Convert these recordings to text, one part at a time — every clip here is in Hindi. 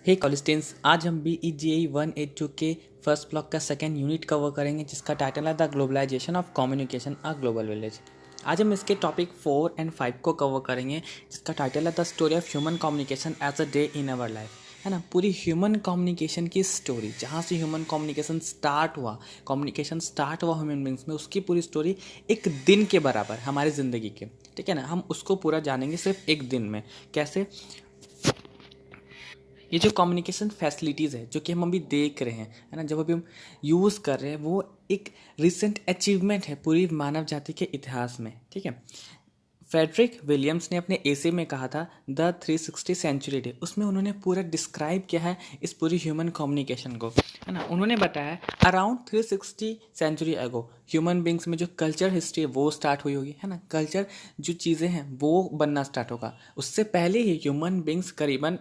हे कॉलेस्टेंस, आज हम BEGI 182 के फर्स्ट ब्लॉक का सेकेंड यूनिट कवर करेंगे जिसका टाइटल है the globalization of communication a global village. आज हम इसके टॉपिक 4 और 5 को कवर करेंगे जिसका टाइटल है the story of human communication as a day in our life. है ना, पूरी ह्यूमन कम्युनिकेशन की स्टोरी, जहाँ से ह्यूमन कम्युनिकेशन स्टार्ट हुआ ह्यूमन बींग्स में, उसकी पूरी स्टोरी एक दिन के बराबर हमारी ज़िंदगी के। ठीक है ना, हम उसको पूरा जानेंगे सिर्फ एक दिन में। कैसे? ये जो कम्युनिकेशन फैसिलिटीज़ है जो कि हम अभी देख रहे हैं, है ना, जब अभी हम यूज़ कर रहे हैं, वो एक रिसेंट अचीवमेंट है पूरी मानव जाति के इतिहास में। ठीक है, फ्रेडरिक विलियम्स ने अपने एसे में कहा था द 360 सेंचुरी डे। उसमें उन्होंने पूरा डिस्क्राइब किया है इस पूरी ह्यूमन कम्युनिकेशन को। है ना, उन्होंने बताया अराउंड 360 सेंचुरी एगो ह्यूमन बींग्स में जो कल्चर हिस्ट्री है वो स्टार्ट हुई होगी। है ना, कल्चर जो चीज़ें हैं वो बनना स्टार्ट होगा। उससे पहले ही ह्यूमन बींग्स करीबन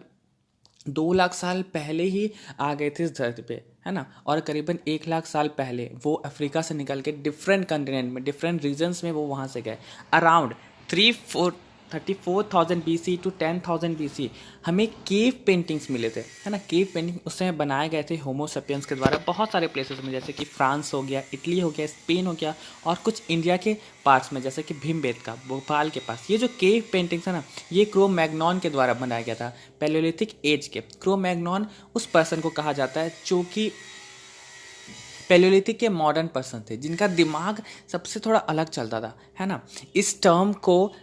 2 लाख साल पहले ही आ गए थे इस धरती पे। है ना, और करीबन 1 लाख साल पहले वो अफ्रीका से निकल के डिफरेंट कंटिनेंट में, डिफरेंट रीजन्स में वो वहाँ से गए। अराउंड 34,000 BC टू 10,000 BC हमें केव पेंटिंग्स मिले थे। है ना, केव पेंटिंग उस समय बनाए गए थे होमो सेपियंस के द्वारा बहुत सारे प्लेसेस में, जैसे कि फ्रांस हो गया, इटली हो गया, स्पेन हो गया, और कुछ इंडिया के पार्ट्स में जैसे कि भीमबेटका भोपाल के पास। ये जो केव पेंटिंग्स है ना, ये क्रो मैग्नॉन के द्वारा बनाया गया था, पैलियोलिथिक एज के। क्रो मैग्नॉन उस पर्सन को कहा जाता है जो कि पैलियोलिथिक के मॉडर्न पर्सन थे, जिनका दिमाग सबसे थोड़ा अलग चलता था। है ना, इस टर्म को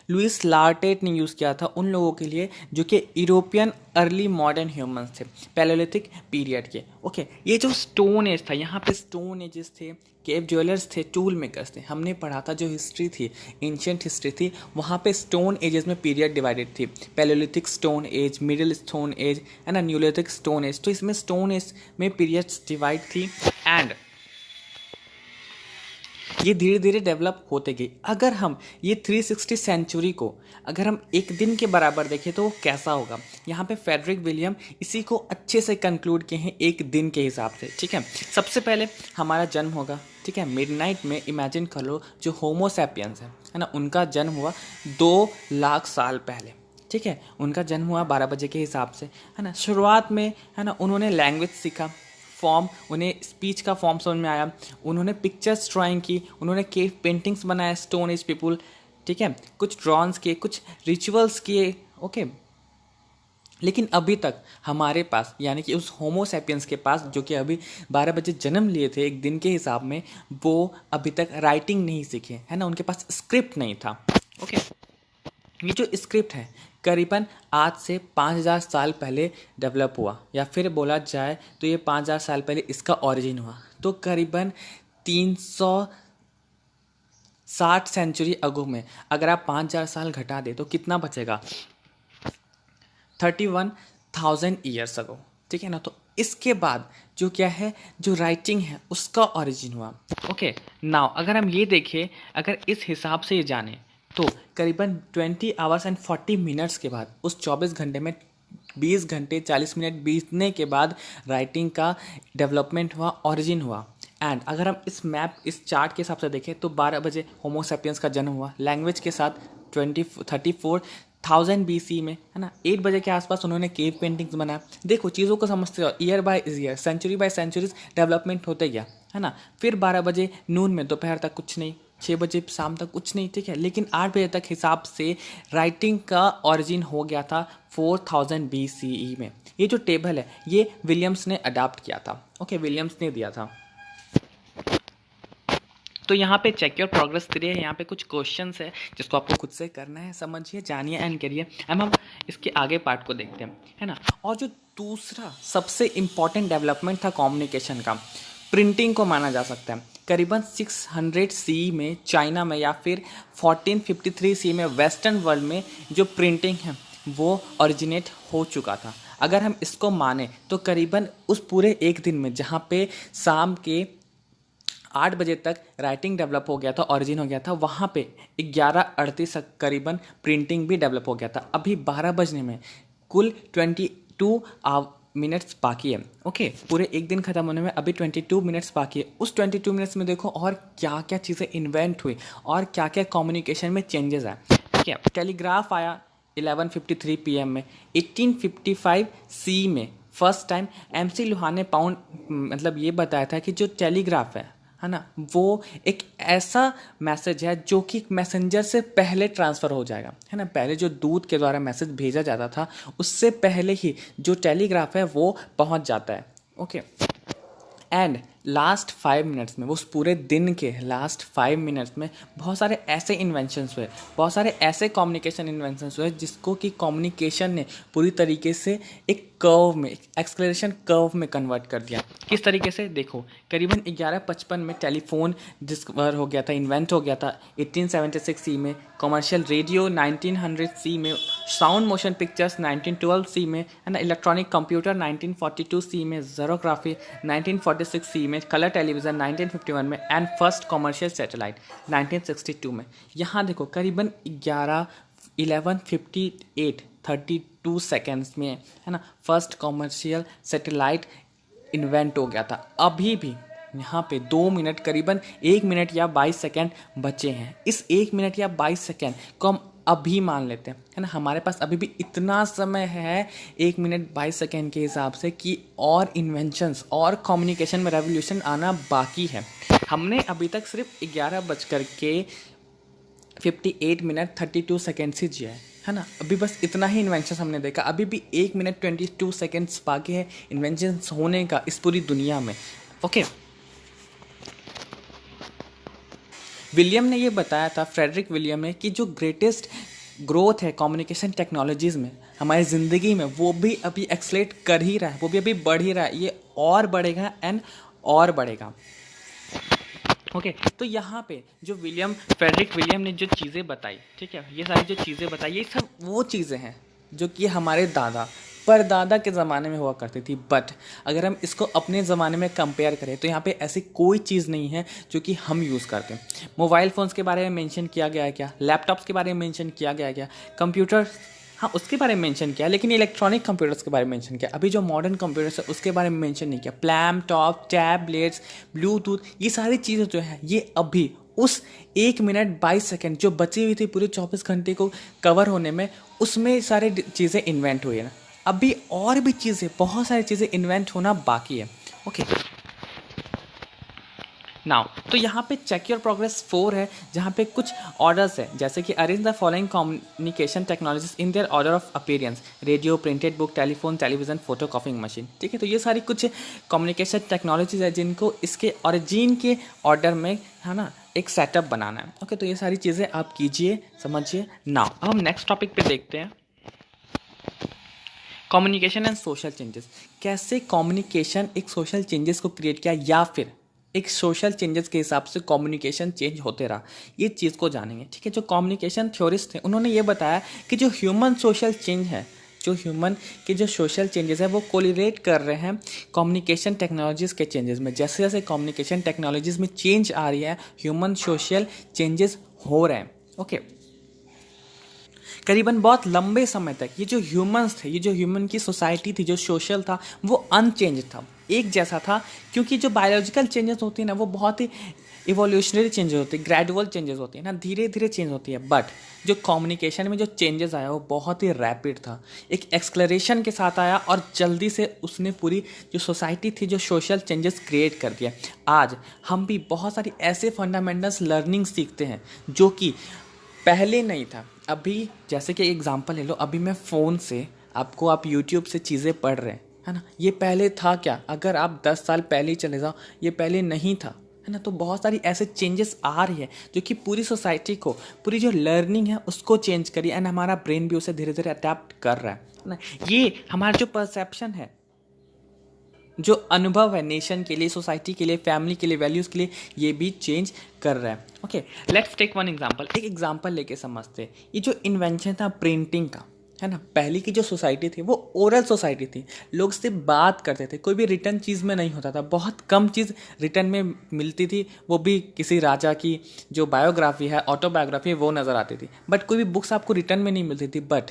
लुइस लार्टेट ने यूज़ किया था उन लोगों के लिए जो कि यूरोपियन अर्ली मॉडर्न ह्यूमंस थे पैलियोलिथिक पीरियड के। ओके, ये जो स्टोन एज था, यहाँ पे स्टोन एजेस थे, केव ज्वेलर्स थे, टूल मेकर्स थे। हमने पढ़ा था जो हिस्ट्री थी, एंशियंट हिस्ट्री थी, वहाँ पे स्टोन एजेस में पीरियड डिवाइडेड थी, Palaeolithic stone age, middle stone age, है ना, न्यूलिथिक स्टोन एज। तो इसमें स्टोन एज में पीरियड्स डिवाइड थी एंड ये धीरे धीरे डेवलप होते गई। अगर हम ये 360 सेंचुरी को अगर हम एक दिन के बराबर देखें तो वो कैसा होगा, यहाँ पे फ्रेडरिक विलियम इसी को अच्छे से कंक्लूड किए हैं एक दिन के हिसाब से। ठीक है, सबसे पहले हमारा जन्म होगा। ठीक है, मिडनाइट में इमेजिन कर लो जो होमो सैपियंस है ना, उनका जन्म हुआ 2 लाख साल पहले। ठीक है, उनका जन्म हुआ 12 बजे के हिसाब से। है ना, शुरुआत में, है ना, उन्होंने लैंग्वेज सीखा, फॉर्म, उन्हें स्पीच का फॉर्म समझ में आया, उन्होंने पिक्चर्स ड्राइंग की, उन्होंने केव पेंटिंग्स बनाए, स्टोन एज पीपुल। ठीक है, कुछ ड्रॉन्स किए, कुछ रिचुअल्स किए। ओके, लेकिन अभी तक हमारे पास, यानी कि उस होमो सैपियंस के पास जो कि अभी 12 बजे जन्म लिए थे एक दिन के हिसाब में, वो अभी तक राइटिंग नहीं सीखे। है ना, उनके पास स्क्रिप्ट नहीं था। ओके, ये जो स्क्रिप्ट है करीबन आज से 5,000 साल पहले डेवलप हुआ, या फिर बोला जाए तो ये 5,000 साल पहले इसका ओरिजिन हुआ। तो करीबन 360 सेंचुरी अगो में अगर आप 5,000 साल घटा दे तो कितना बचेगा? 31,000 ईयर्स अगो। ठीक है ना, तो इसके बाद जो क्या है, जो राइटिंग है उसका ओरिजिन हुआ। ओके, नाउ अगर हम ये देखें, अगर इस हिसाब से ये जाने तो करीबन 20 आवर्स एंड 40 मिनट्स के बाद, उस 24 घंटे में 20 घंटे 40 मिनट बीतने के बाद राइटिंग का डेवलपमेंट हुआ, ओरिजिन हुआ। एंड अगर हम इस मैप, इस चार्ट के हिसाब से देखें तो 12 बजे होमो सैपियंस का जन्म हुआ, लैंग्वेज के साथ 34,000 BC में। है ना, 8 बजे के आसपास उन्होंने केव पेंटिंग्स बनाया। देखो, चीज़ों को समझते हो, year by year, century by centuries development होते गया। है ना, फिर 12 बजे नून में, दोपहर तक कुछ नहीं, 6 बजे शाम तक कुछ नहीं। ठीक है, लेकिन 8 बजे तक हिसाब से राइटिंग का ओरिजिन हो गया था 4000 BCE में। ये जो टेबल है ये विलियम्स ने अडाप्ट किया था। ओके, विलियम्स ने दिया था। तो यहाँ पे चेक योर प्रोग्रेस करिए, यहाँ पे कुछ क्वेश्चंस है जिसको आपको खुद से करना है, समझिए, जानिए एंड करिए। हम इसके आगे पार्ट को देखते हैं। है ना, और जो दूसरा सबसे इम्पॉर्टेंट डेवलपमेंट था कम्युनिकेशन का, प्रिंटिंग को माना जा सकता है। करीबन 600 CE में चाइना में, या फिर 1453 CE में वेस्टर्न वर्ल्ड में जो प्रिंटिंग है वो ओरिजिनेट हो चुका था। अगर हम इसको माने तो करीबन उस पूरे एक दिन में, जहाँ पे शाम के 8 बजे तक राइटिंग डेवलप हो गया था, ओरिजिन हो गया था, वहाँ पे 11:38 तक करीबन प्रिंटिंग भी डेवलप हो गया था। अभी 12 बजने में कुल 22 मिनट्स बाकी है। ओके, पूरे एक दिन ख़त्म होने में अभी 22 मिनट्स बाकी है। उस 22 मिनट्स में देखो और क्या क्या चीज़ें इन्वेंट हुई और क्या क्या कम्युनिकेशन में चेंजेस आए। ठीक है, टेलीग्राफ आया, 11:53 PM में 1855 सी में फर्स्ट टाइम एमसी लुहा ने पाउंड मतलब ये बताया था कि जो टेलीग्राफ है ना, वो एक ऐसा मैसेज है जो कि मैसेंजर से पहले ट्रांसफ़र हो जाएगा, है ना। पहले जो दूत के द्वारा मैसेज भेजा जाता था उससे पहले ही जो टेलीग्राफ है वो पहुंच जाता है। ओके, एंड लास्ट 5 मिनट्स में, उस पूरे दिन के लास्ट 5 मिनट्स में बहुत सारे ऐसे इन्वेंशंस हुए, बहुत सारे ऐसे कम्युनिकेशन इन्वेंशंस हुए जिसको कि कम्युनिकेशन ने पूरी तरीके से एक कर्व में, एक एक्सलेरेशन कर्व में कन्वर्ट कर दिया। किस तरीके से देखो, करीबन 1155 में टेलीफोन डिस्कवर हो गया था, इन्वेंट हो गया था। 1876 सी में कमर्शियल रेडियो, 1900 सी में साउंड मोशन पिक्चर्स, 1912 सी में, है ना, इलेक्ट्रॉनिक कंप्यूटर 1942 सी में, ज़ेरोग्राफी 1946 सी में, कलर टेलीविज़न 1951 में, एंड फर्स्ट कमर्शियल सैटेलाइट 1962 में। यहाँ देखो करीबन 11:58 सेकेंड्स में, है ना, फर्स्ट कमर्शियल सैटेलाइट इन्वेंट हो गया था। अभी भी यहाँ पे 2 मिनट, करीबन 1 मिनट या 22 सेकेंड बचे हैं। इस 1 मिनट या 22 सेकेंड को हम अभी मान लेते हैं, है ना। हमारे पास अभी भी इतना समय है 1 मिनट 22 सेकेंड के हिसाब से कि और इन्वेंशंस और कम्युनिकेशन में रेवोल्यूशन आना बाकी है। हमने अभी तक सिर्फ 11:58 ही जिया है ना। अभी बस इतना ही इन्वेंशन हमने देखा। अभी भी 1 मिनट 22 सेकेंड्स बाकी है इन्वेंशन होने का इस पूरी दुनिया में। ओके, विलियम ने ये बताया था, फ्रेडरिक विलियम ने, कि जो ग्रेटेस्ट ग्रोथ है कम्युनिकेशन टेक्नोलॉजीज़ में हमारी ज़िंदगी में, वो भी अभी एक्सलेट कर ही रहा है, वो भी अभी बढ़ ही रहा है। ये और बढ़ेगा एंड और बढ़ेगा। ओके, तो यहाँ पे जो फ्रेडरिक विलियम ने जो चीज़ें बताई, ठीक है, ये सारी जो चीज़ें बताई, ये सब वो चीज़ें हैं जो कि हमारे दादा परदादा के ज़माने में हुआ करती थी। बट अगर हम इसको अपने ज़माने में कंपेयर करें तो यहाँ पे ऐसी कोई चीज़ नहीं है जो कि हम यूज़ करते हैं। मोबाइल फ़ोन्स के बारे में मेंशन किया गया है क्या? लैपटॉप्स के बारे में मेंशन किया गया है क्या? कंप्यूटर, हाँ, उसके बारे में मेंशन किया, लेकिन इलेक्ट्रॉनिक कंप्यूटर्स के बारे में मेंशन किया। अभी जो मॉडर्न कंप्यूटर्स है उसके बारे में मेंशन नहीं किया। लैपटॉप, टैबलेट्स, ब्लूटूथ, ये सारी चीज़ें जो है ये अभी उस 1 मिनट 22 सेकेंड जो बची हुई थी पूरे 24 घंटे को कवर होने में, उसमें सारी चीज़ें इन्वेंट हुई है ना। अभी और भी चीज़ें, बहुत सारी चीज़ें इन्वेंट होना बाकी है। ओके, नाउ तो यहाँ पे चेक योर प्रोग्रेस 4 है, जहाँ पे कुछ ऑर्डर्स है, जैसे कि arrange the following communication technologies in their order of appearance, radio, printed book, telephone, television, photo कॉपिंग machine. ठीक है, तो ये सारी कुछ कम्युनिकेशन टेक्नोलॉजीज है जिनको इसके ऑरिजिन के ऑर्डर में, है ना, एक सेटअप बनाना है। ओके, तो ये सारी चीज़ें आप कीजिए, समझिए। नाउ अब हम नेक्स्ट टॉपिक पे देखते हैं, कम्युनिकेशन एंड सोशल चेंजेस। कैसे कम्युनिकेशन एक सोशल चेंजेस को क्रिएट किया, या फिर एक सोशल चेंजेस के हिसाब से कम्युनिकेशन चेंज होते रहा, ये चीज़ को जानेंगे। ठीक है, जो कम्युनिकेशन थ्योरिस्ट थे उन्होंने ये बताया कि जो ह्यूमन सोशल चेंज है, जो ह्यूमन के जो सोशल चेंजेस है वो कोरिलेट कर रहे हैं कम्युनिकेशन टेक्नोलॉजीज़ के चेंजेस में। जैसे जैसे कम्युनिकेशन टेक्नोलॉजीज़ में चेंज आ रही है, ह्यूमन सोशल चेंजेस हो रहे हैं। ओके, करीबन बहुत लंबे समय तक ये जो ह्यूमंस थे, ये जो ह्यूमन की सोसाइटी थी, जो सोशल था, वो अनचेंज था, एक जैसा था। क्योंकि जो बायोलॉजिकल चेंजेस होती है ना, वो बहुत ही इवोल्यूशनरी चेंजेस होती है, ग्रेजुअल चेंजेस होती है ना, धीरे धीरे चेंज होती है। बट जो कम्युनिकेशन में जो चेंजेस आया वो बहुत ही रैपिड था, एक एक्सलरेशन के साथ आया और जल्दी से उसने पूरी जो सोसाइटी थी, जो सोशल चेंजेस क्रिएट कर दिया। आज हम भी बहुत सारी ऐसे फंडामेंटल्स लर्निंग सीखते हैं जो कि पहले नहीं था। अभी जैसे कि एग्जांपल ले लो, अभी मैं फ़ोन से आपको, आप यूट्यूब से चीज़ें पढ़ रहे हैं, है ना, ये पहले था क्या? अगर आप 10 साल पहले ही चले जाओ, ये पहले नहीं था, है ना। तो बहुत सारी ऐसे चेंजेस आ रही है जो कि पूरी सोसाइटी को, पूरी जो लर्निंग है उसको चेंज करी, एंड हमारा ब्रेन भी उसे धीरे धीरे अडेप्ट कर रहा है ना। ये हमारा जो परसेप्शन है, जो अनुभव है नेशन के लिए, सोसाइटी के लिए, फैमिली के लिए, वैल्यूज़ के लिए, ये भी चेंज कर रहा है। Okay, let's take one example. एक एग्जांपल लेके समझते हैं। ये जो इन्वेंशन था प्रिंटिंग का, है ना, पहले की जो सोसाइटी थी वो ओरल सोसाइटी थी, लोग से बात करते थे, कोई भी रिटर्न चीज़ में नहीं होता था, बहुत कम चीज़ रिटर्न में मिलती थी, वो भी किसी राजा की जो बायोग्राफी है, ऑटोबायोग्राफी है, वो नज़र आती थी। बट कोई भी बुक्स आपको रिटर्न में नहीं मिलती थी। बट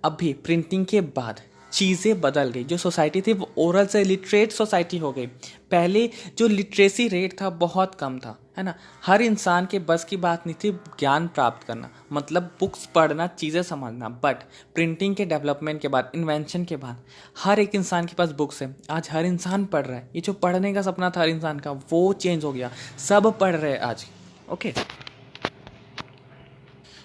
अभी प्रिंटिंग के बाद चीज़ें बदल गई, जो सोसाइटी थी वो ओरल से लिटरेट सोसाइटी हो गई। पहले जो लिटरेसी रेट था बहुत कम था, है ना। हर इंसान के बस की बात नहीं थी ज्ञान प्राप्त करना, मतलब बुक्स पढ़ना, चीज़ें समझना। बट प्रिंटिंग के डेवलपमेंट के बाद, इन्वेंशन के बाद हर एक इंसान के पास बुक्स है। आज हर इंसान पढ़ रहा है। ये जो पढ़ने का सपना था हर इंसान का, वो चेंज हो गया। सब पढ़ रहे हैं आज। ओके,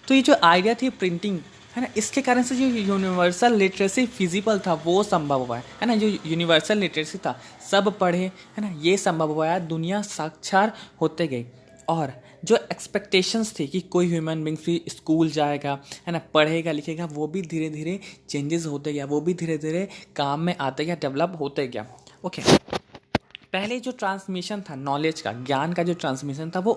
तो ये जो आइडिया थी प्रिंटिंग, है ना, इसके कारण से जो यूनिवर्सल लिटरेसी फिजिबल था वो संभव हुआ है ना। जो यूनिवर्सल लिटरेसी था, सब पढ़े, है ना, ये संभव हुआ है। दुनिया साक्षर होते गई। और जो एक्सपेक्टेशंस थी कि कोई ह्यूमन बींग भी स्कूल जाएगा, है ना, पढ़ेगा लिखेगा, वो भी धीरे धीरे चेंजेस होते गया, वो भी धीरे धीरे काम में आते गया, डेवलप होते गया। ओके, पहले जो ट्रांसमिशन था नॉलेज का, ज्ञान का जो ट्रांसमिशन था, वो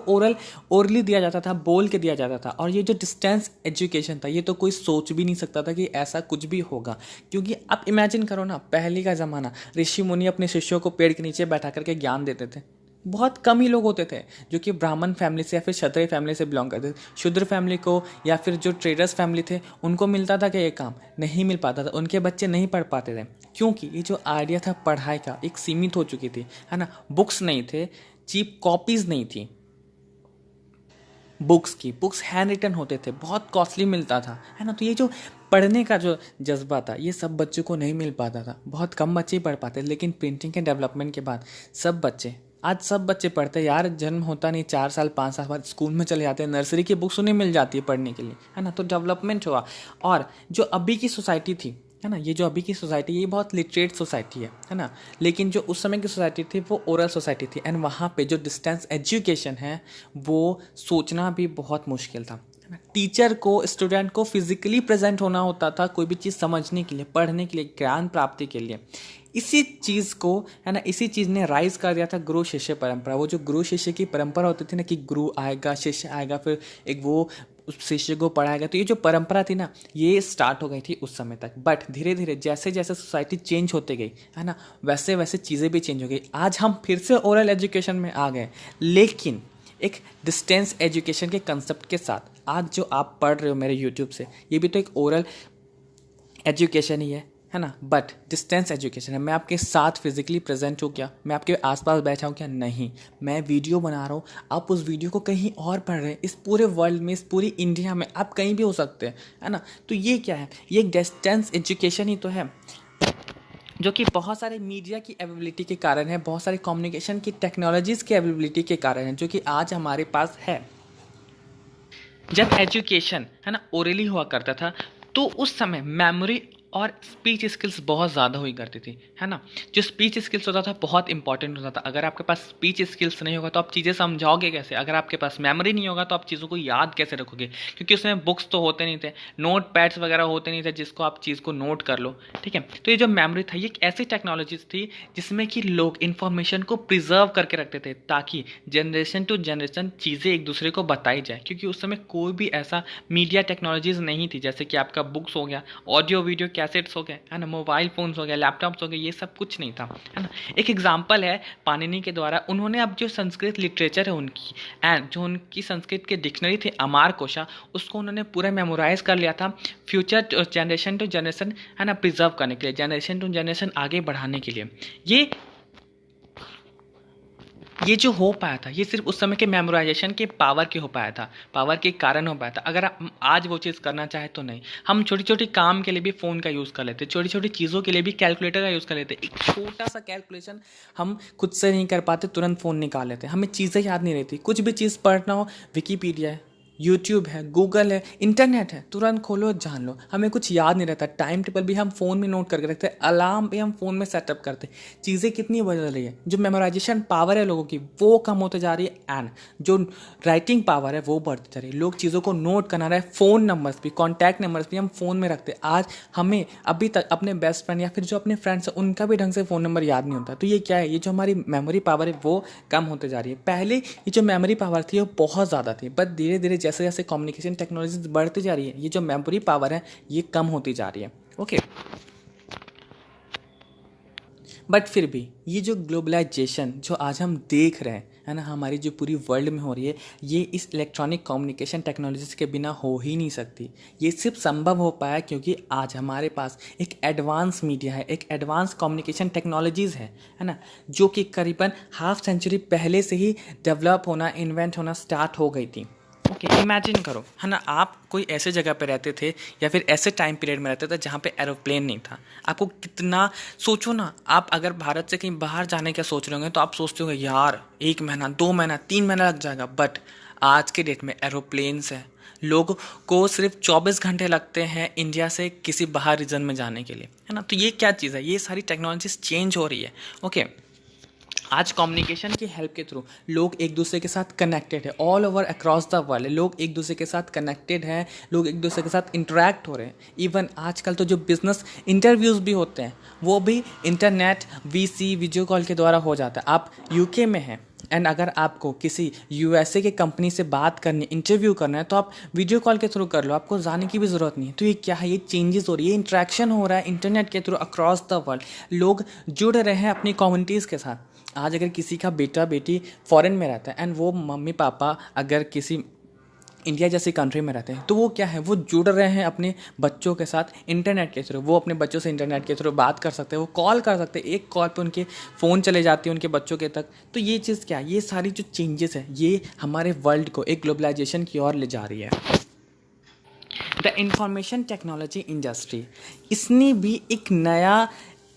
ओरली दिया जाता था, बोल के दिया जाता था। और ये जो डिस्टेंस एजुकेशन था, ये तो कोई सोच भी नहीं सकता था कि ऐसा कुछ भी होगा। क्योंकि आप इमेजिन करो ना, पहले का ज़माना, ऋषि मुनि अपने शिष्यों को पेड़ के नीचे बैठा करके ज्ञान देते थे। बहुत कम ही लोग होते थे जो कि ब्राह्मण फैमिली से या फिर क्षत्रिय फैमिली से बिलोंग करते थे। शूद्र फैमिली को या फिर जो ट्रेडर्स फैमिली थे, उनको मिलता था कि ये काम नहीं मिल पाता था, उनके बच्चे नहीं पढ़ पाते थे। क्योंकि ये जो आइडिया था पढ़ाई का, एक सीमित हो चुकी थी, है ना। बुक्स नहीं थे, चीप कॉपीज़ नहीं थी बुक्स हैंड रिटन होते थे, बहुत कॉस्टली मिलता था, है ना। तो ये जो पढ़ने का जो जज्बा था, ये सब बच्चों को नहीं मिल पाता था। बहुत कम बच्चे ही पढ़ पाते। लेकिन प्रिंटिंग के डेवलपमेंट के बाद आज सब बच्चे पढ़ते हैं यार। जन्म होता नहीं, 4 साल 5 साल बाद स्कूल में चले जाते हैं, नर्सरी की बुक्स उन्हें मिल जाती है पढ़ने के लिए, है ना। तो डेवलपमेंट हुआ। और जो अभी की सोसाइटी थी, है ना, ये जो अभी की सोसाइटी, ये बहुत लिटरेट सोसाइटी है ना। लेकिन जो उस समय की सोसाइटी थी वो ओरल सोसाइटी थी। एंड वहाँ पे जो डिस्टेंस एजुकेशन है, वो सोचना भी बहुत मुश्किल था। टीचर को, स्टूडेंट को फिजिकली प्रेजेंट होना होता था कोई भी चीज़ समझने के लिए, पढ़ने के लिए, ज्ञान प्राप्ति के लिए। इसी चीज़ को, है ना, इसी चीज़ ने राइज कर दिया था गुरु शिष्य परंपरा। वो जो गुरु शिष्य की परंपरा होती थी ना, कि गुरु आएगा, शिष्य आएगा, फिर एक वो उस शिष्य को पढ़ाएगा। तो ये जो परंपरा थी ना, ये स्टार्ट हो गई थी उस समय तक। बट धीरे धीरे जैसे जैसे सोसाइटी चेंज होते गई, है ना, वैसे वैसे चीज़ें भी चेंज हो गई। आज हम फिर से ओरल एजुकेशन में आ गए, लेकिन एक डिस्टेंस एजुकेशन के कंसेप्ट के साथ। आज जो आप पढ़ रहे हो मेरे यूट्यूब से, ये भी तो एक ओरल एजुकेशन ही है ना। बट डिस्टेंस एजुकेशन है। मैं आपके साथ फिजिकली प्रेजेंट हूँ क्या? मैं आपके आसपास बैठा हूँ क्या? नहीं, मैं वीडियो बना रहा हूँ, आप उस वीडियो को कहीं और पढ़ रहे हैं। इस पूरे वर्ल्ड में, इस पूरी इंडिया में आप कहीं भी हो सकते हैं, है ना। तो ये क्या है? ये एक डिस्टेंस एजुकेशन ही तो है, जो कि बहुत सारे मीडिया की अवेलेबिलिटी के कारण है, बहुत सारे कम्युनिकेशन की टेक्नोलॉजीज़ की अवेलेबिलिटी के कारण है, जो कि आज हमारे पास है। जब एजुकेशन, है ना, ओरली हुआ करता था, तो उस समय मेमोरी और स्पीच स्किल्स बहुत ज़्यादा हुई करती थी, है ना। जो स्पीच स्किल्स होता था बहुत इंपॉर्टेंट होता था। अगर आपके पास स्पीच स्किल्स नहीं होगा तो आप चीज़ें समझाओगे कैसे? अगर आपके पास मेमोरी नहीं होगा तो आप चीज़ों को याद कैसे रखोगे? क्योंकि उसमें बुक्स तो होते नहीं थे, नोट पैड्स वगैरह होते नहीं थे जिसको आप चीज़ को नोट कर लो, ठीक है। तो ये जो मेमोरी था, ये एक ऐसी टेक्नोलॉजीज थी जिसमें कि लोग इन्फॉर्मेशन को प्रिजर्व करके रखते थे, ताकि जनरेशन टू जनरेशन चीज़ें एक दूसरे को बताई जाए। क्योंकि उस समय कोई भी ऐसा मीडिया टेक्नोलॉजीज नहीं थी, जैसे कि आपका बुक्स हो गया, ऑडियो वीडियो कैसेट्स हो गए, है ना, मोबाइल फ़ोन्स हो गए, लैपटॉप्स हो गए, ये सब कुछ नहीं था, है ना। एक एग्जांपल है पाणिनि के द्वारा। उन्होंने अब जो संस्कृत लिटरेचर है उनकी, एंड जो उनकी संस्कृत की डिक्शनरी थी अमार कोशा, उसको उन्होंने पूरा मेमोराइज कर लिया था फ्यूचर जनरेशन टू जनरेशन, है ना, प्रिजर्व करने के लिए, जनरेशन टू जनरेशन आगे बढ़ाने के लिए। ये जो हो पाया था, ये सिर्फ उस समय के मेमोराइजेशन के पावर के हो पाया था, पावर के कारण हो पाया था। अगर आप आज वो चीज़ करना चाहे तो नहीं। हम छोटी छोटी काम के लिए भी फ़ोन का यूज़ कर लेते, छोटी छोटी चीज़ों के लिए भी कैलकुलेटर का यूज़ कर लेते। एक छोटा सा कैलकुलेशन हम खुद से नहीं कर पाते, तुरंत फ़ोन निकाल लेते। हमें चीज़ें याद नहीं रहती, कुछ भी चीज़ पढ़ना हो, विकीपीडिया है, यूट्यूब है, गूगल है, इंटरनेट है, तुरंत खोलो जान लो। हमें कुछ याद नहीं रहता। टाइम टेबल भी हम फ़ोन में नोट करके रखते हैं, अलार्म भी हम फ़ोन में सेटअप करते हैं। चीज़ें कितनी बदल रही है। जो मेमोराइजेशन पावर है लोगों की, वो कम होते जा रही है, एंड जो राइटिंग पावर है वो बढ़ती जा रही है। लोग चीज़ों को नोट करना रहे, फ़ोन नंबर्स भी, कॉन्टैक्ट नंबर्स भी हम फ़ोन में रखते हैं। आज हमें अभी तक अपने बेस्ट फ्रेंड या फिर जो अपने फ्रेंड्स हैं, उनका भी ढंग से फ़ोन नंबर याद नहीं होता। तो ये क्या है? ये जो हमारी मेमोरी पावर है वो कम होते जा रही है। पहले ये जो मेमोरी पावर थी वो बहुत ज़्यादा थी, बट धीरे धीरे जैसे जैसे कम्युनिकेशन टेक्नोलॉजी बढ़ती जा रही है, ये जो मेमोरी पावर है ये कम होती जा रही है। ओके, बट फिर भी ये जो ग्लोबलाइजेशन जो आज हम देख रहे हैं, है ना, हमारी जो पूरी वर्ल्ड में हो रही है, ये इस इलेक्ट्रॉनिक कम्युनिकेशन टेक्नोलॉजीज़ के बिना हो ही नहीं सकती। ये सिर्फ संभव हो पाया क्योंकि आज हमारे पास एक एडवांस मीडिया है, एक एडवांस कम्युनिकेशन टेक्नोलॉजीज़ है ना, जो कि करीबन हाफ सेंचुरी पहले से ही डेवलप होना, इन्वेंट होना स्टार्ट हो गई थी। ओके, इमेजिन करो, है ना, आप कोई ऐसे जगह पे रहते थे या फिर ऐसे टाइम पीरियड में रहते थे जहाँ पे एरोप्लेन नहीं था। आपको कितना, सोचो ना, आप अगर भारत से कहीं बाहर जाने का सोच रहे होंगे तो आप सोचते होंगे यार 1 महीना, 2 महीना, 3 महीना लग जाएगा। बट आज के डेट में एरोप्लेन्स है, लोग को सिर्फ 24 घंटे लगते हैं इंडिया से किसी बाहर रीजन में जाने के लिए, है ना। तो ये क्या चीज़ है, ये सारी टेक्नोलॉजीज चेंज हो रही है। ओके, आज कम्युनिकेशन की हेल्प के थ्रू लोग एक दूसरे के साथ कनेक्टेड है, all over across the world लोग एक दूसरे के साथ कनेक्टेड हैं, लोग एक दूसरे के साथ इंटरेक्ट हो रहे हैं। इवन आजकल तो जो बिजनेस इंटरव्यूज़ भी होते हैं वो भी इंटरनेट वीसी वीडियो कॉल के द्वारा हो जाता है। आप यूके में हैं एंड अगर आपको किसी यूएसए के कंपनी से बात करनी, इंटरव्यू करना है, तो आप वीडियो कॉल के थ्रू कर लो, आपको जाने की भी ज़रूरत नहीं है। तो ये क्या है, ये चेंजेस हो रही है, इंटरेक्शन हो रहा है इंटरनेट के थ्रू अक्रॉस द वर्ल्ड। लोग जुड़ रहे हैं अपनी कम्युनिटीज़ के साथ। आज अगर किसी का बेटा बेटी फॉरेन में रहता है एंड वो मम्मी पापा अगर किसी इंडिया जैसी कंट्री में रहते हैं, तो वो क्या है, वो जुड़ रहे हैं अपने बच्चों के साथ इंटरनेट के थ्रू। वो अपने बच्चों से इंटरनेट के थ्रू बात कर सकते हैं, वो कॉल कर सकते हैं, एक कॉल पे उनके फ़ोन चले जाती है उनके बच्चों के तक। तो ये चीज़ क्या है, ये सारी जो चेंजेस है ये हमारे वर्ल्ड को एक ग्लोबलाइजेशन की ओर ले जा रही है। द इंफॉर्मेशन टेक्नोलॉजी इंडस्ट्री, इसने भी एक नया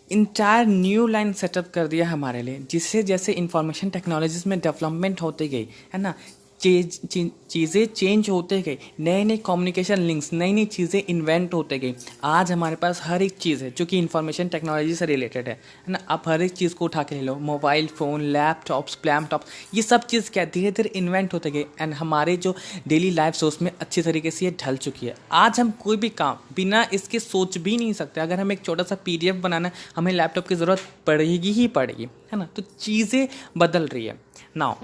इंटायर न्यू लाइन सेटअप कर दिया हमारे लिए, जिससे जैसे इंफॉर्मेशन टेक्नोलॉजीज में डेवलपमेंट होती गई, है ना, चीज़ें चेंज होते गए, नए नए कम्युनिकेशन लिंक्स, नई नई चीज़ें इन्वेंट होते गई। आज हमारे पास हर एक चीज़ है जो कि इंफॉर्मेशन टेक्नोलॉजी से रिलेटेड है ना। आप हर एक चीज़ को उठा के ले लो, मोबाइल फ़ोन, लैपटॉप्स, ये सब चीज़ क्या धीरे धीरे इन्वेंट होते गए एंड हमारे जो डेली लाइफ है उसमें अच्छी तरीके से ये ढल चुकी है। आज हम कोई भी काम बिना इसके सोच भी नहीं सकते। अगर हमें एक छोटा सा PDF बनाना है, हमें लैपटॉप की ज़रूरत पड़ेगी ही पड़ेगी, है ना। तो चीज़ें बदल रही है। नाउ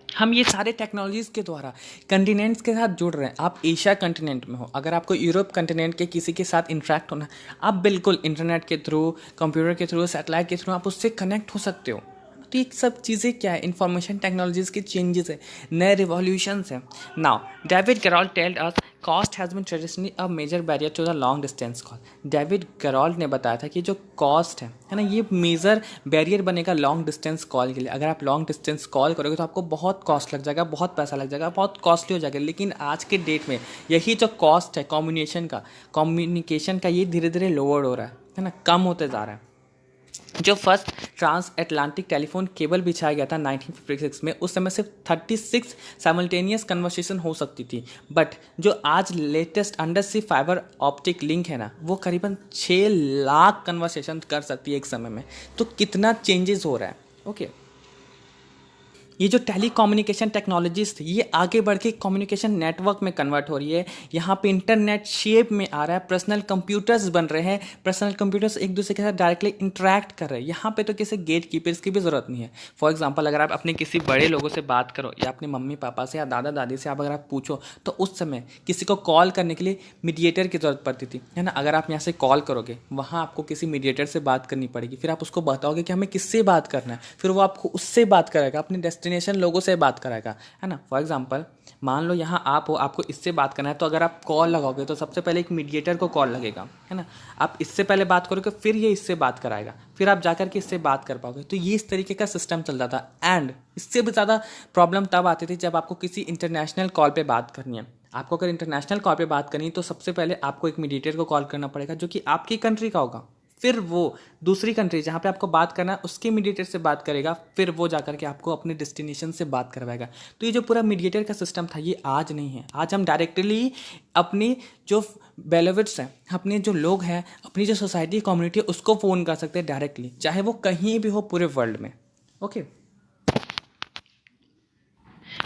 हम ये सारे टेक्नोलॉजीज़ के द्वारा कंटिनेंट्स के साथ जुड़ रहे हैं। आप एशिया कंटिनेंट में हो, अगर आपको यूरोप कंटिनेंट के किसी के साथ इंटरेक्ट होना, आप बिल्कुल इंटरनेट के थ्रू, कंप्यूटर के थ्रू, सैटेलाइट के थ्रू आप उससे कनेक्ट हो सकते हो। तो ये सब चीज़ें क्या है, इंफॉर्मेशन टेक्नोलॉजीज़ के चेंजेस है, नए रिवॉल्यूशंस हैं। Now David Garrold told us cost has been traditionally a major barrier to the long distance call. David Garrold ने बताया था कि जो कॉस्ट है ना, ये मेजर बैरियर बनेगा लॉन्ग डिस्टेंस कॉल के लिए। अगर आप लॉन्ग डिस्टेंस कॉल करोगे तो आपको बहुत कॉस्ट लग जाएगा, बहुत पैसा लग जाएगा, बहुत कॉस्टली हो जाएगा। लेकिन आज के डेट में यही जो कॉस्ट है कम्युनिकेशन का ये धीरे धीरे लोअर हो रहा है ना, कम होते जा रहा है। जो first trans Atlantic telephone cable बिछाया गया था 1956 में, उस समय सिर्फ 36 साइमल्टेनियस कन्वर्सेशन हो सकती थी। बट जो आज latest undersea fibre optic link है ना, वो करीबन 6 लाख कन्वर्सेशन कर सकती है एक समय में। तो कितना चेंजेस हो रहा है। ओके, ये जो टेली कम्युनिकेशन टेक्नोलॉजीज थी ये आगे बढ़ के कम्युनिकेशन नेटवर्क में कन्वर्ट हो रही है। यहाँ पे इंटरनेट शेप में आ रहा है, पर्सनल कंप्यूटर्स बन रहे हैं, पर्सनल कंप्यूटर्स एक दूसरे के साथ डायरेक्टली इंटरेक्ट कर रहे हैं। यहाँ पे तो किसी गेट कीपर्स की भी ज़रूरत नहीं है। फॉर एग्जांपल, अगर आप अपने किसी बड़े लोगों से बात करो या अपने मम्मी पापा से या दादा दादी से आप अगर आप पूछो, तो उस समय किसी को कॉल करने के लिए मीडिएटर की ज़रूरत पड़ती थी, है ना। अगर आप यहाँ से कॉल करोगे, वहाँ आपको किसी मीडिएटर से बात करनी पड़ेगी, फिर आप उसको बताओगे कि हमें किससे बात करना है, फिर वो आपको उससे बात करेगा, अपने डेस्टिनेशन लोगों से बात कराएगा, है ना। फॉर एग्जांपल, मान लो यहाँ आप हो, आपको इससे बात करना है, तो अगर आप कॉल लगाओगे तो सबसे पहले एक मीडिएटर को कॉल लगेगा, है ना। आप इससे पहले बात करोगे, फिर ये इससे बात कराएगा, फिर आप जाकर के इससे बात कर पाओगे। तो ये इस तरीके का सिस्टम चल रहा था। एंड इससे भी ज़्यादा प्रॉब्लम तब आती थी जब आपको किसी इंटरनेशनल कॉल पे बात करनी है। आपको अगर इंटरनेशनल कॉल पे बात करनी है तो सबसे पहले आपको एक मीडिएटर को कॉल करना पड़ेगा जो कि आपकी कंट्री का होगा, फिर वो दूसरी कंट्री जहाँ पे आपको बात करना है उसके मीडिएटर से बात करेगा, फिर वो जाकर के आपको अपने डेस्टिनेशन से बात करवाएगा। तो ये जो पूरा मीडिएटर का सिस्टम था ये आज नहीं है। आज हम डायरेक्टली अपनी जो बेनिफिट्स हैं, अपने जो लोग हैं, अपनी जो सोसाइटी कम्युनिटी है उसको फ़ोन कर सकते हैं डायरेक्टली, चाहे वो कहीं भी हो पूरे वर्ल्ड में। ओके,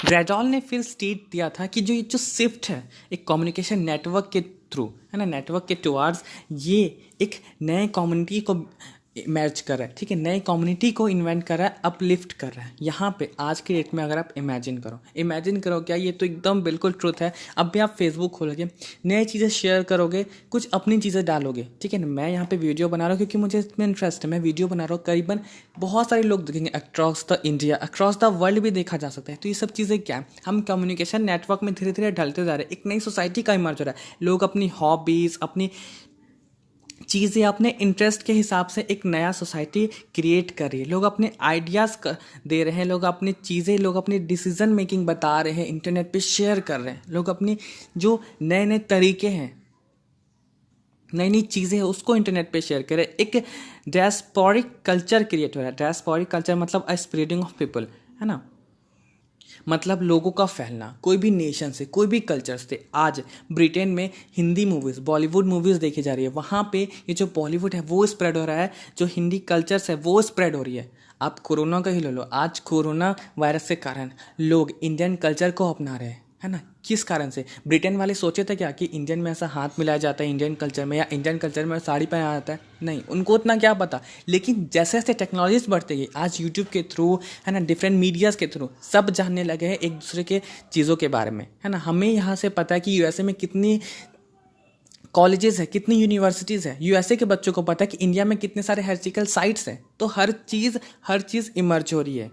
ग्रेडॉल ने फिर स्टेट दिया था कि जो शिफ्ट है एक कम्युनिकेशन नेटवर्क के थ्रू, है ना, नेटवर्क के टुवार्ड्स, ये एक नए कम्युनिटी को इमर्ज कर रहा है, ठीक है, नए कम्युनिटी को इन्वेंट कर रहा है, अपलिफ्ट कर रहा है। यहाँ पे आज के डेट में अगर आप इमेजिन करो क्या, ये तो एकदम बिल्कुल ट्रूथ है। अब भी आप फेसबुक खोलोगे, नई चीज़ें शेयर करोगे, कुछ अपनी चीज़ें डालोगे, ठीक है ना। मैं यहाँ पे वीडियो बना रहा हूँ क्योंकि मुझे इसमें इंटरेस्ट है, मैं वीडियो बना रहा हूँ, करीबन बहुत सारे लोग देखेंगे, across the India, across the world भी देखा जा सकता है। तो ये सब चीज़ें क्या है, हम कम्युनिकेशन नेटवर्क में धीरे धीरे ढलते जा रहे हैं, एक नई सोसाइटी का इमर्ज हो रहा है। लोग अपनी हॉबीज़, अपनी चीज़ें, अपने इंटरेस्ट के हिसाब से एक नया सोसाइटी क्रिएट कर रही है। लोग अपने आइडियाज़ दे रहे हैं, लोग अपनी चीज़ें, लोग अपनी डिसीजन मेकिंग बता रहे हैं, इंटरनेट पे शेयर कर रहे हैं। लोग अपनी जो नए नए तरीके हैं, नई नई चीज़ें हैं, उसको इंटरनेट पे शेयर करें। एक डायस्पोरिक कल्चर क्रिएट हो रहा है। डायस्पोरिक कल्चर मतलब अ स्प्रेडिंग ऑफ पीपल, है ना, मतलब लोगों का फैलना, कोई भी नेशन से, कोई भी कल्चर से। आज ब्रिटेन में हिंदी मूवीज़, बॉलीवुड मूवीज़ देखी जा रही है, वहाँ पे ये जो बॉलीवुड है वो स्प्रेड हो रहा है, जो हिंदी कल्चर्स है वो स्प्रेड हो रही है। आप कोरोना का ही ले लो, आज कोरोना वायरस के कारण लोग इंडियन कल्चर को अपना रहे हैं, है ना। किस कारण से? ब्रिटेन वाले सोचे थे क्या कि इंडियन में ऐसा हाथ मिलाया जाता है इंडियन कल्चर में, या इंडियन कल्चर में साड़ी पहना जाता है? नहीं, उनको उतना क्या पता। लेकिन जैसे जैसे टेक्नोलॉजीज बढ़ती गई, आज यूट्यूब के थ्रू, है ना, डिफरेंट मीडियाज़ के थ्रू सब जानने लगे हैं एक दूसरे के चीज़ों के बारे में, है ना। हमें यहाँ से पता है कि यूएसए में कितनी कॉलेजेस है, कितनी यूनिवर्सिटीज़ है। यूएसए के बच्चों को पता है कि इंडिया में कितने सारे हिस्टोरिकल साइट्स हैं। तो हर चीज़ इमर्ज हो रही है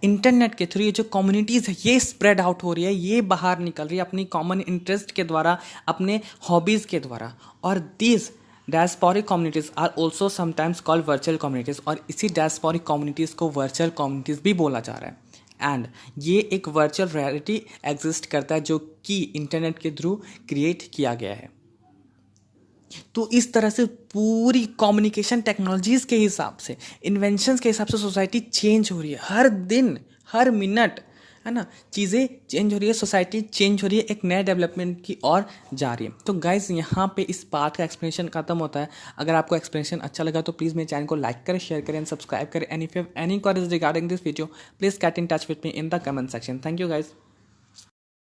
इंटरनेट के थ्रू। ये जो कम्युनिटीज़ है ये स्प्रेड आउट हो रही है, ये बाहर निकल रही है अपनी कॉमन इंटरेस्ट के द्वारा, अपने हॉबीज़ के द्वारा। और these diasporic communities are also sometimes called virtual communities, और इसी डायस्पोरिक कम्युनिटीज़ को वर्चुअल कम्युनिटीज़ भी बोला जा रहा है। एंड ये एक वर्चुअल रियलिटी एग्जिस्ट करता है जो कि इंटरनेट के थ्रू क्रिएट किया गया है। तो इस तरह से पूरी कम्युनिकेशन टेक्नोलॉजीज़ के हिसाब से, इन्वेंशंस के हिसाब से सोसाइटी चेंज हो रही है। हर दिन, हर मिनट, है ना, चीज़ें चेंज हो रही है, सोसाइटी चेंज हो रही है, एक नए डेवलपमेंट की ओर जा रही है। तो गाइज यहाँ पे इस पार्ट का एक्सप्लेनेशन खत्म होता है। अगर आपको एक्सप्लेनेशन अच्छा लगा तो प्लीज़ मेरे चैनल को लाइक करें, शेयर करें एंड सब्सक्राइब करें। And if you have any queries regarding this video, please get in touch with me in the comment section. Thank you guys.